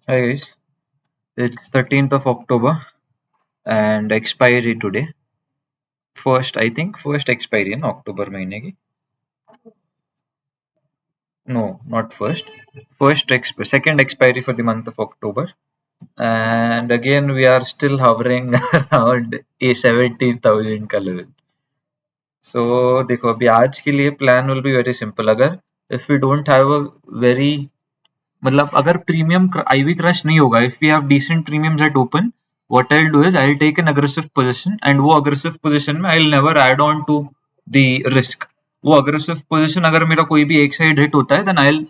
Hi guys, it's 13th of October and expiry today. First expiry in October महीने की. No, not first. Second expiry for the month of October. And again we are still hovering around a 70,000 का level. So देखो अभी आज के लिए plan will be very simple. अगर if we don't have a very मतलब अगर premium IV crush नहीं होगा, if we have decent premiums at open, what I'll do is I'll take an aggressive position and वो aggressive position में I'll never add on to the risk. वो aggressive position अगर मेरा कोई भी एक साइड हिट होता है then I'll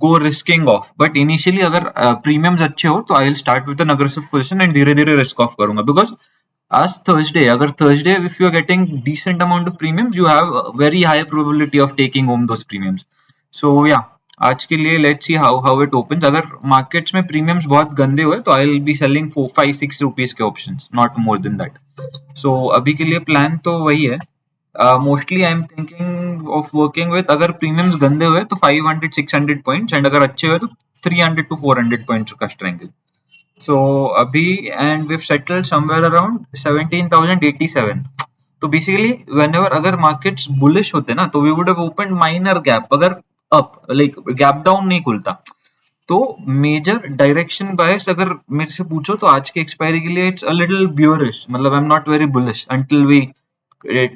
go risking off. But initially अगर premiums अच्छे हो तो I'll start with an aggressive position and धीरे धीरे risk off करूंगा because आज Thursday अगर Thursday if you are getting decent amount of premiums you have a very high probability of taking home those premiums. So yeah, आज के लिए let's see how it opens. अगर markets में premiums बहुत गंदे हुए तो I will be selling 4 5 6 rupees के options, not more than that. So अभी के लिए प्लान तो वही है. Mostly I am thinking of working with अगर प्रीमियम्स गंदे हुए तो 500 600 पॉइंट्स एंड अगर अच्छे हुए तो 300 to 400 पॉइंट्स का स्ट्रेंगल. सो अभी and we settled somewhere around 17,087. तो बेसिकली व्हेनेवर अगर मार्केट्स बुलिश होते ना तो we would have open minor gap. अगर अप लाइक गैप डाउन नहीं खुलता तो मेजर डायरेक्शन बायस अगर मेरे से पूछो तो आज के एक्सपायरी के लिए इट्स अ लिटिल ब्यूरिश. मतलब I am not very bullish until we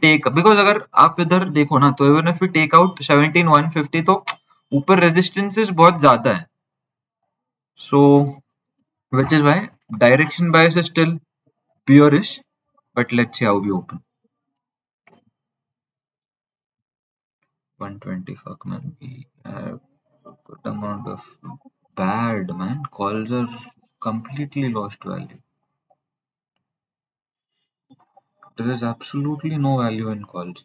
take because अगर आप इधर देखो ना तो even if we take out 17,150 तो ऊपर रेजिस्टेंसेस बहुत ज्यादा है. सो which is why direction bias is still bearish, but let's see how we open. 120 fuck man, we have a good amount of bad man. Calls are completely lost value. There is absolutely no value in calls.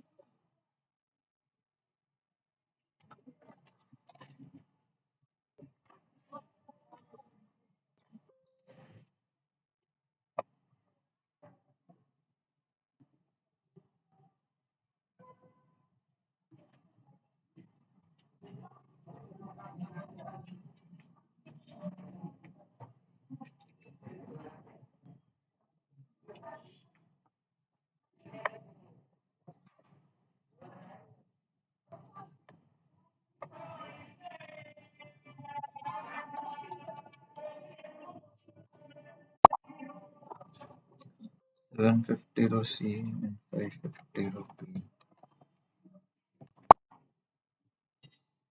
Seven fifty row C and 550 row B.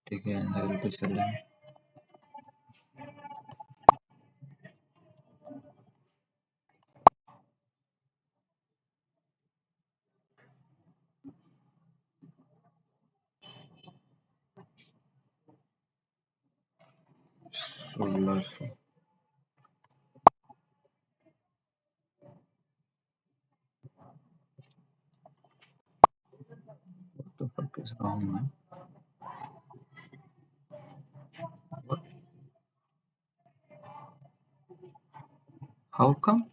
ठीक है, and I will be selling 1600. What the fuck is wrong, man? What? How come?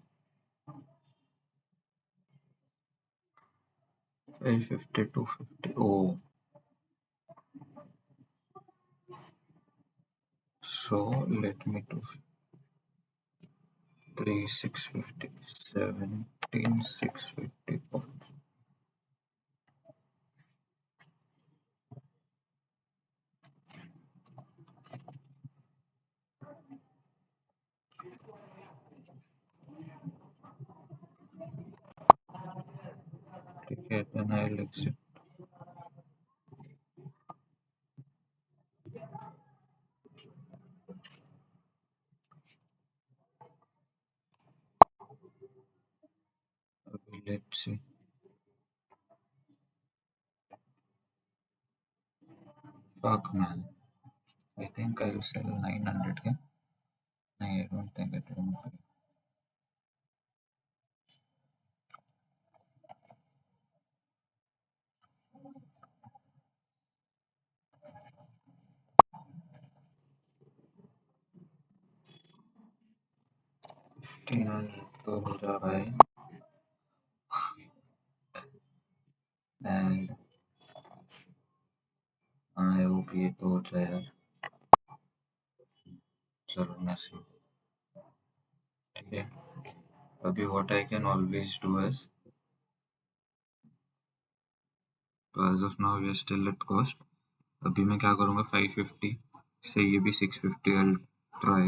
550, 250. Oh, so let me do 3 650, 17 650. ठीक है, then I'll exit. Okay, let's see. Fuck man. I think I'll sell 900 के. नहीं, I don't think it will be. 1500 तो हो जा भाई. And I hope ये तो हो जाए यार. जरूर नसीब. ठीक है, अभी what I can always do is, तो as of now we are still at cost. अभी मैं क्या करूँगा, 550 से ये भी 650 I'll try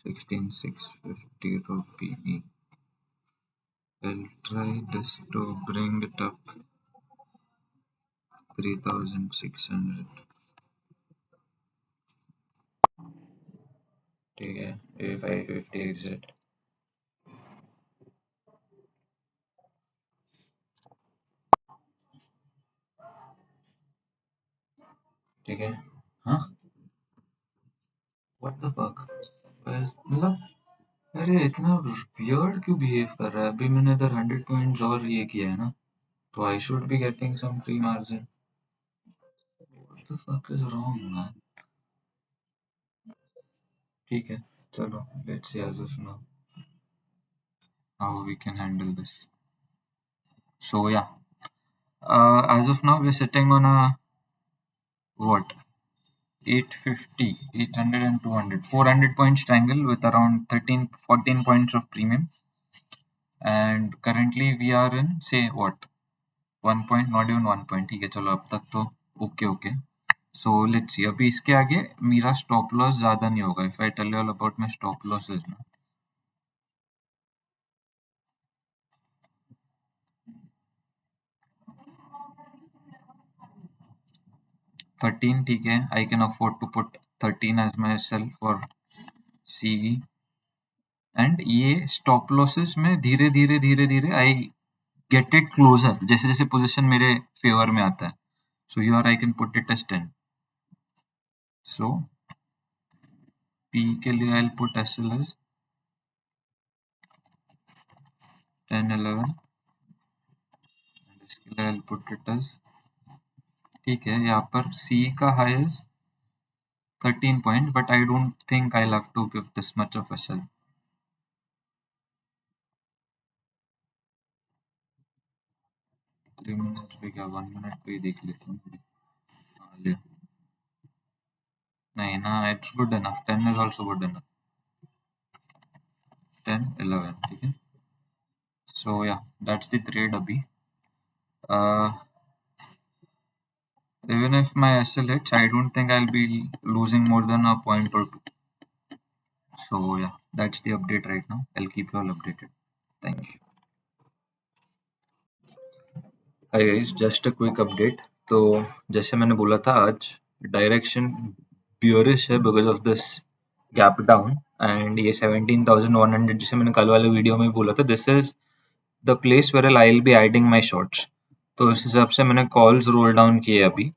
16650 rupee. I'll try this to bring it up 3600. ठीक है, ये 550 एग्जिट. ठीक है, हाँ, व्हाट द फक, मतलब अरे इतना वियर्ड क्यों बिहेव कर रहा है. अभी मैंने इधर 100 पॉइंट्स और ये किया है ना, तो I should be getting some free margin. What the fuck is wrong man. ठीक है, चलो let's see as of now how we can handle this. So yeah, as of now we're sitting on a what, 850, 800 and 200, 400 points triangle with around 13, 14 points of premium, and currently we are in say what, 1 point, not even 1 point. ठीक है, चलो अब तक तो okay. So let's see, अभी इसके आगे मेरा स्टॉप लॉस ज्यादा नहीं होगा. If I tell you all about my stop losses ना, 13. ठीक है, I can afford to put 13 as my sell for CE. And ये स्टॉप लॉसेस में धीरे धीरे आई गेट इट क्लोजर जैसे जैसे पोजीशन मेरे फेवर में आता है. So here I can put it as 10. So P के लिए I will put SL as 10 11, इसके लिए I will put it as, ठीक है, यहाँ पर सी का high is 13 point, but I don't think I have to give this much of SL. 3 minute पे क्या, 1 मिनट पे ही देख लेता हूँ. नहीं ना, it's good enough, 10 is also good enough, 10 11. ठीक है, सो या दैट्स द ट्रेड अभी. Even if my SL hits, I don't think I'll be losing more than a point or two. So yeah, that's the update right now. I'll keep you all updated. Thank you. Hi guys, just a quick update. तो जैसे मैंने बोला था, आज direction bearish है because of this gap down, and ये 17,100 जिसे मैंने कल वाले वीडियो में बोला था, this is the place where I will be adding my shorts. तो इस हिसाब से मैंने कॉल्स रोल डाउन किए अभी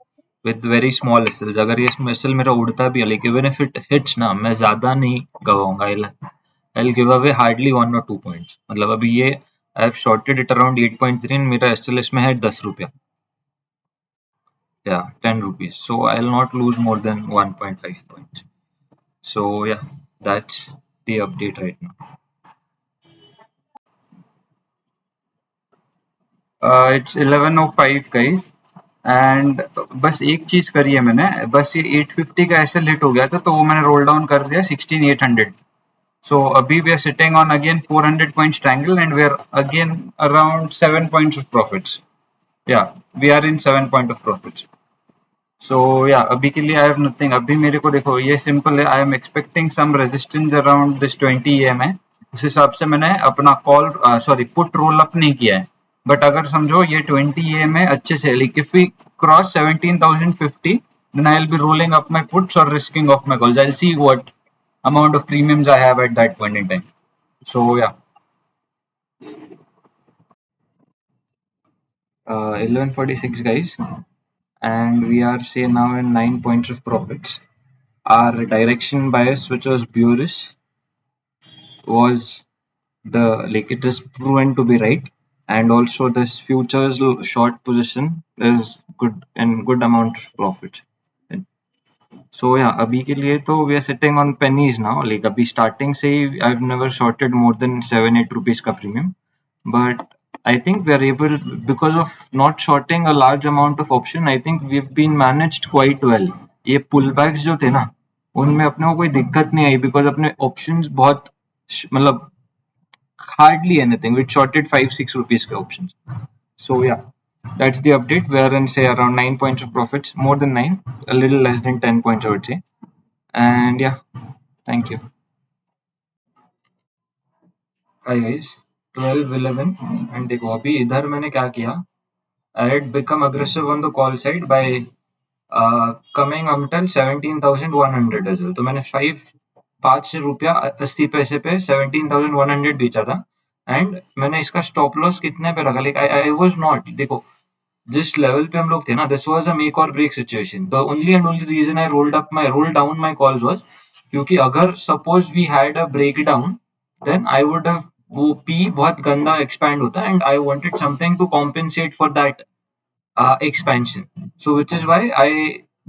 with very small SLs. अगर ये SL मेरा उड़ता भी है, like even if it hits ना, मैं ज्यादा नहीं गवाऊंगा. I'll give away hardly 1 or 2 points. मतलब अभी ये I have shorted it around 8.3 and मेरा SL इसमें है 10 रुपया. Yeah, 10 rupees. So I'll not lose more than 1.5 points. So yeah, that's the update right now. It's 11:05 guys. And बस एक चीज करी है मैंने, बस ये 850 का ऐसे हिट हो गया था तो वो मैंने रोल डाउन कर दिया 16800. सो अभी we are sitting on again 400 points triangle and we are again around 7 points of profits. Yeah we are in 7 point of profits. So yeah अभी के लिए आई हैव नथिंग. अभी मेरे को देखो ये सिंपल है, I am expecting some resistance around this 20 EMA. उस हिसाब से मैंने अपना call sorry put roll up नहीं किया है. बट अगर समझो ये 20 EMA अच्छे से, like if we cross 17,050 then I'll be rolling up my puts or risking off my calls. I'll see what amount of premiums I have at that point in time. So yeah, 11:46 guys, and we are say now in 9 points of profits. Our direction bias, which was bearish, was the like it is proven to be right, and also this futures short position is good and good amount of profit. So yeah, अभी के लिए तो we are sitting on pennies now. Like अभी starting से ही I've never shorted more than 7-8 rupees का premium, but I think we are able, because of not shorting a large amount of option, I think we've been managed quite well. ये pullbacks जो थे ना, उनमें अपने को कोई दिक्कत नहीं आई because अपने options बहुत मतलब hardly anything, which shorted 5-6 rupees के options. So yeah, that's the update. We're in say around 9 points of profits, more than 9, a little less than 10 points I would say. And yeah, thank you. Hi guys, 12-11 and देखो अभी इधर मैंने क्या किया, I had become aggressive on the call side by coming until 17,100 as well. तो मैंने 5 रुपया 80 पैसे पे 17,100 बेचा था एंड मैंने इसका स्टॉप लॉस कितने पे रखा, लाइक आई वाज नॉट, देखो जिस लेवल पे हम लोग थे ना, this was a make or break situation. The only and only reason I roll down my calls was क्योंकि अगर suppose we had a break down then I would have, वो पी बहुत गंदा एक्सपैंड होता and I wanted something to compensate for that expansion. So which is why I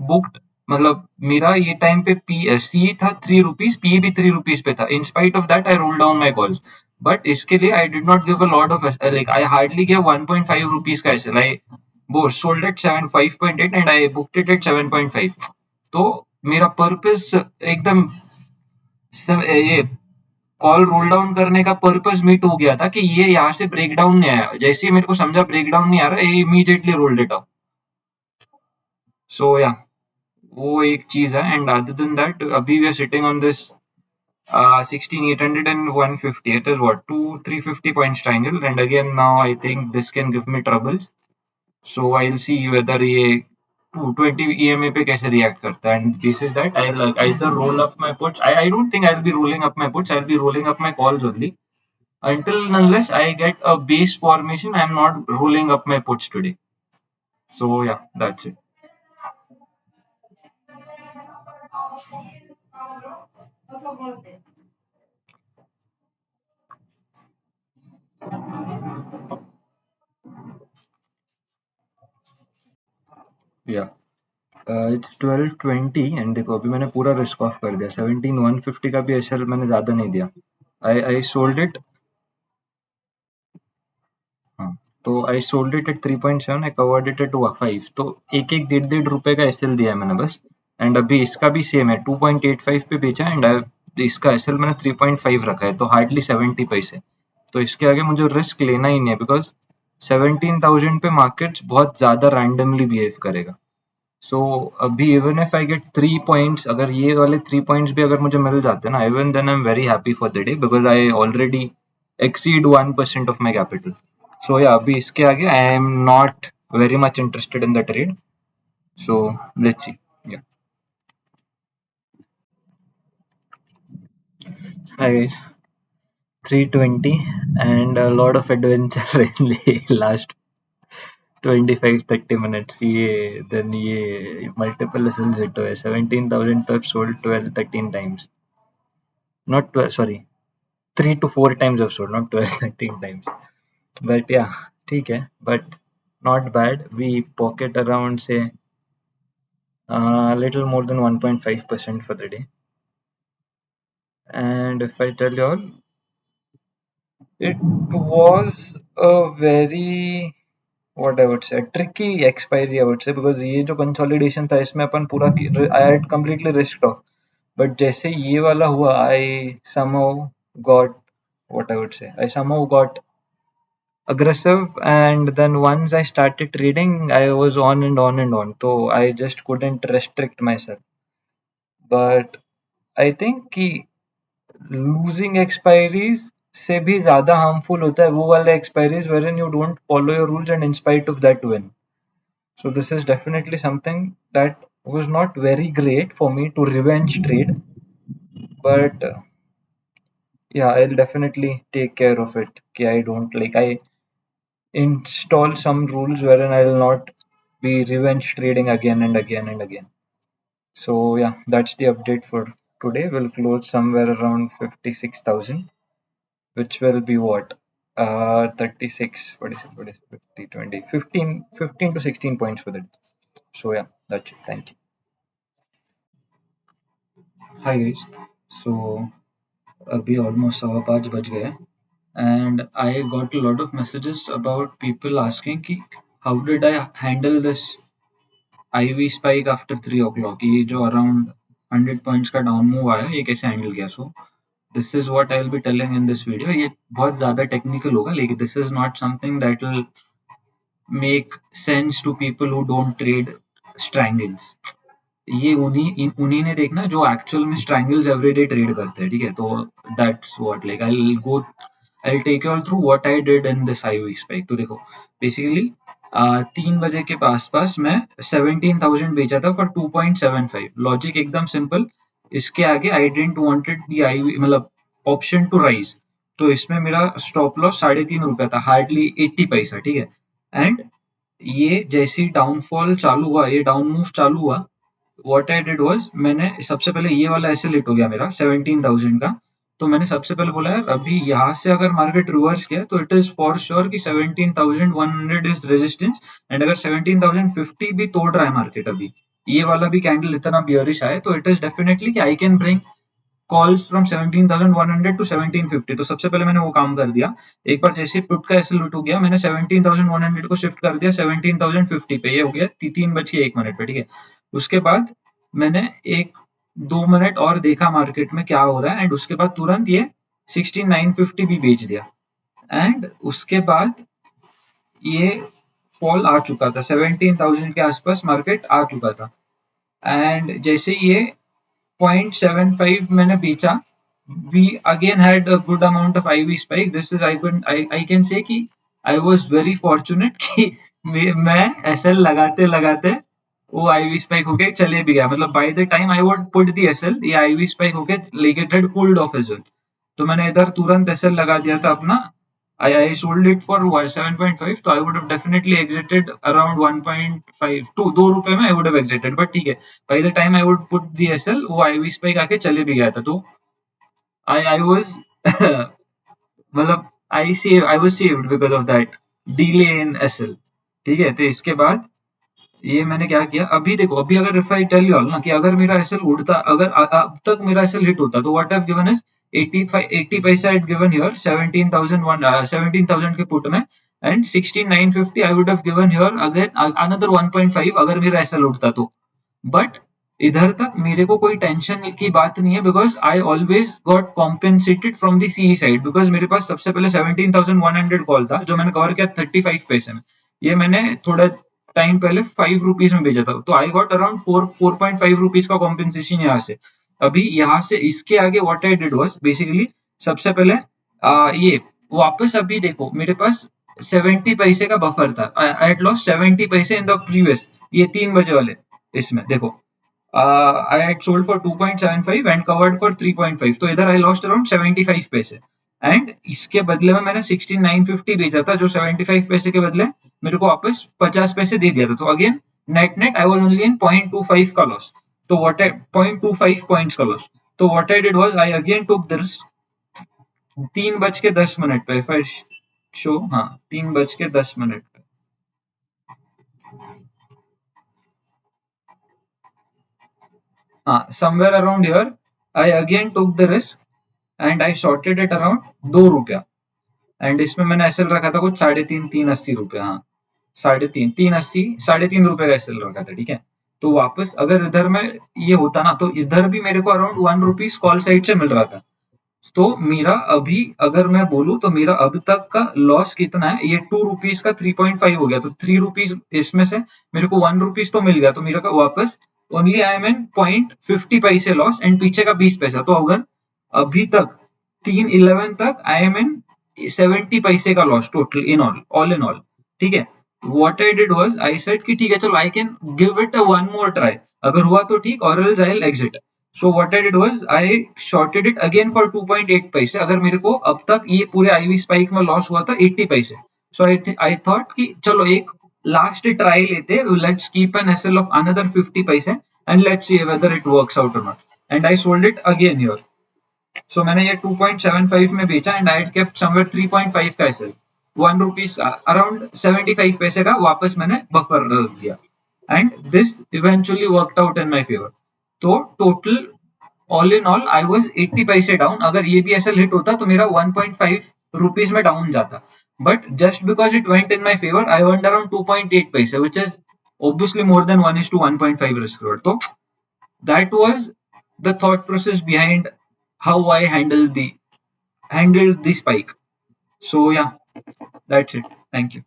booked, मतलब मेरा ये time पे पी सी था 3 रुपीज, पी भी 3 रुपीज पे था. In spite of that I roll down my calls, but इसके लिए I did not give a lot of, like I hardly give 1.5 rupees का ऐसे, लाइक वो sold at 5.8 and I booked it at 7.5. तो मेरा purpose एकदम ये call roll down करने का पर्पस मीट हो गया था कि ये यहाँ से ब्रेक डाउन नहीं आया, जैसे ही मेरे को समझा ब्रेक डाउन नहीं आ रहा, immediately rolled it out. So या वो एक चीज है एंड अदर देन दैट अभी we are sitting on this 16,800 and 150. It is what 2 350 points triangle, and again now I think this can give me troubles. So I'll see whether ये 220 EMA पे कैसे react करता है, and this is that I'll either roll up my puts. I don't think I'll be rolling up my puts. I'll be rolling up my calls only until and unless I get a base formation. I'm not rolling up my puts today. So yeah, that's it. Yeah. It's 12:20 and देखो अभी मैंने पूरा risk of कर दिया. 17,150 का भी SL मैंने ज्यादा नहीं दिया. I sold it. हाँ, तो I sold it at 3.7. I covered it at 5. तो एक एक 1.5 रुपए का एसएल दिया है मैंने बस. एंड अभी इसका भी सेम है, 2.85 पे बेचा एंड इसका एसएल मैंने 3.5 रखा है, तो हार्डली 70 पैसे. तो इसके आगे मुझे रिस्क लेना ही नहीं है बिकॉज 17,000 पे मार्केट बहुत ज्यादा रैंडमली बिहेव करेगा. सो अभी even if I get 3 points, अगर ये वाले 3 पॉइंट्स भी अगर मुझे मिल जाते हैं ना, even then I am very happy for the day because I already exceed 1% of my capital. So yeah, अभी इसके आगे I am not very much interested in the trade. So let's see. Yeah. Hi guys. 320 and a lot of adventure in the last 25-30 minutes. ये then ये multiple SLs hit हुए. 17,000 तक sold 12-13 times. Not 12, sorry. 3 to 4 times I've sold, not 12-13 times. But yeah, ठीक है. But not bad. We pocket around say a little more than 1.5% for the day. And if I tell you all, it was a very, what I would say, tricky expiry I would say, because ये जो consolidation था इसमें अपन पूरा I had completely risked off. But जैसे ये वाला हुआ, I somehow got, what I would say, I somehow got aggressive, and then once I started trading I was on and on and on, so I just couldn't restrict myself. But I think कि losing expiries से भी ज़्यादा harmful होता है वो वाला expiries wherein you don't follow your rules and in spite of that win. So this is definitely something that was not very great for me to revenge trade, but yeah, I'll definitely take care of it. Okay, I don't like, I install some rules wherein I'll not be revenge trading again and again and again. So yeah, that's the update for today. We'll close somewhere around 56,000, which will be what? 36, 46, 46, 50, 20, 15, 15 to 16 points for that. So yeah, that's it. Thank you. Hi guys. So अभी almost 5:15 बज गए हैं and I got a lot of messages about people asking कि how did I handle this IV spike after 3 o'clock, ये जो around 100 points का down move आया ये कैसे handle किया. So this is what I will be telling in this video. ये बहुत ज्यादा टेक्निकल होगा, लेकिन this is not something that will make sense to people who don't trade strangles. ये उन्हीं ने देखना जो एक्चुअल में स्ट्रैंगल्स एवरीडे ट्रेड करते हैं, ठीक है. तो that's what, like I will take you all through what I did in this IV spike. तो देखो बेसिकली 3 बजे के पास मैं 17,000 बेचा था फॉर 2.75. लॉजिक एकदम सिंपल. इसके आगे आई डेंट वांटेड द आईवी मतलब ऑप्शन टू राइज. तो इसमें मेरा स्टॉप लॉस 3.5 रुपया था, हार्डली 80 पैसा, ठीक है. एंड ये जैसी डाउनफॉल चालू हुआ, ये डाउन मूव चालू हुआ, व्हाट आई डिड वाज मैंने सबसे पहले ये वाला ऐसे लिट हो गया मेरा 17,000 का. तो मैंने सबसे पहले बोला यार अभी यहाँ से अगर मार्केट रिवर्स किया तो इट इज फॉर श्योर कि 17,100 इज रेजिस्टेंस. एंड अगर 17,050 भी तोड़ रहा है मार्केट अभी, ये वाला भी कैंडल इतना बियरिश आए, तो इट इज डेफिनेटली कि I can bring calls from 17,100 to 1750. तो सबसे पहले मैंने वो काम कर दिया. एक बार जैसे पुट का ऐसे लूट हो गया, मैंने 17,100 को शिफ्ट कर दिया 17,050 पे. ये हो गया 3:01 पे, ठीक है. उसके बाद मैंने 1-2 मिनट और देखा मार्केट में क्या हो रहा है, एंड उसके बाद तुरंत ये 16,950 भी बेच दिया. एंड उसके बाद ये फॉल आ चुका था 17,000 के आसपास, मार्केट आ चुका था. एंड जैसे ये 0.75 मैंने बेचा, we again had a good amount of IV spike. This is I can say कि I was very fortunate कि मैं SL लगाते लगाते वो IV spike होके चले भी गया. मतलब by the time I would put the SL, ये IV spike होके like it had cooled off as well. तो मैंने इधर तुरंत SL लगा दिया था अपना. I sold it for 7.5, so I would have definitely exited around 1.5 to 2 रुपए में I would have exited. But ठीक है, by the time I would put the SL, वो IV spike आके चले भी गया था. तो I was मतलब I was saved because of that delay in SL. ठीक है. तो इसके बाद ये मैंने क्या किया, अभी देखो, अभी अगर if I tell you all ना कि अगर मेरा एसएल उड़ता, अगर अब तक मेरा एसएल हिट होता, तो what I have given is 80 पैसा आई गिवन हियर 17,000 के पुट में, and 16,950 I would have given here again another 1.5 अगर मेरा एसएल उड़ता तो. बट इधर तक मेरे को कोई टेंशन की बात नहीं है, because I always got compensated from the C side. Because मेरे पास सबसे पहले 17,100 कॉल था जो मैंने कवर किया 35 पैसे में. ये मैंने थोड़ा टाइम पहले 5 रुपीज में बेचा था, तो आई गॉट अराउंड 4.5 रुपीज का कॉम्पेंसेशन यहाँ से. अभी यहाँ से इसके आगे what I did was basically सबसे पहले ये वापस, अभी देखो मेरे पास 70 पैसे का बफर था. आई हैड लॉस्ट 70 पैसे इन द प्रीवियस, ये 3 बजे वाले. इसमें देखो I had sold for 2.75 and covered for 3.5. तो इधर I lost around 75 पैसे. एंड इसके बदले में मैंने 16,950 बेचा था, जो 75 पैसे के बदले मेरे को वापस 50 पैसे दे दिया था. तो again net I was only in 0.25 का लॉस. तो व्हाट आई 0.25 पॉइंट्स का लॉस. तो what I did was I again took this 3:10 पे. इफ आई शो, हाँ, 3:10 पे. हाँ, somewhere around here I again took the risk and I shorted it around 2 रुपया. And इसमें मैंने एसएल रखा था कुछ 3.80 हाँ, 3.80 3.5 रुपए का एसएल रखा था, ठीक है. तो वापस अगर इधर में ये होता ना, तो इधर भी मेरे को अराउंड 1 रुपीज कॉल साइड से मिल रहा था. तो मेरा अभी अगर मैं बोलूं तो मेरा अब तक का लॉस कितना है, ये 2 रुपीज का 3.5 हो गया. तो 3 रुपीज इसमें से मेरे को 1 रुपीज तो मिल गया. तो मेरा का वापस ओनली आई एम इन 0.50 पैसे लॉस, एंड पीछे का 20 पैसा. तो अगर अभी तक 3:11 तक आई एम इन 70 पैसे का loss total in all in all, ठीक है. What I did was I said कि ठीक है चलो I can give it a one more try, अगर हुआ तो ठीक, और else I will exit. So what I did was I shorted it again for 2.8 पैसे. अगर मेरे को अब तक ये पूरे आईवी स्पाइक में लॉस हुआ था 80 पैसे. So I thought कि चलो एक लास्ट ट्राई लेते, let's keep an SL of another 50 पैसे and let's see whether it works out or not. And I sold it again here. So मैंने ये 2.75 में बेचा and I had kept somewhere 3.5 का SL. 1 rupees around 75 पैसे का वापस मैंने बफर दिया. And this eventually worked out in my favor. तो total all in all I was 80 पैसे डाउन. अगर ये भी ऐसा हिट होता तो मेरा 1.5 रुपीज में डाउन जाता. But just because it went in my favour I earned around 2.8 पैसे, which is obviously more than 1:1.5 risk reward. तो that was the thought process behind how I handled the spike. So yeah, that's it. Thank you.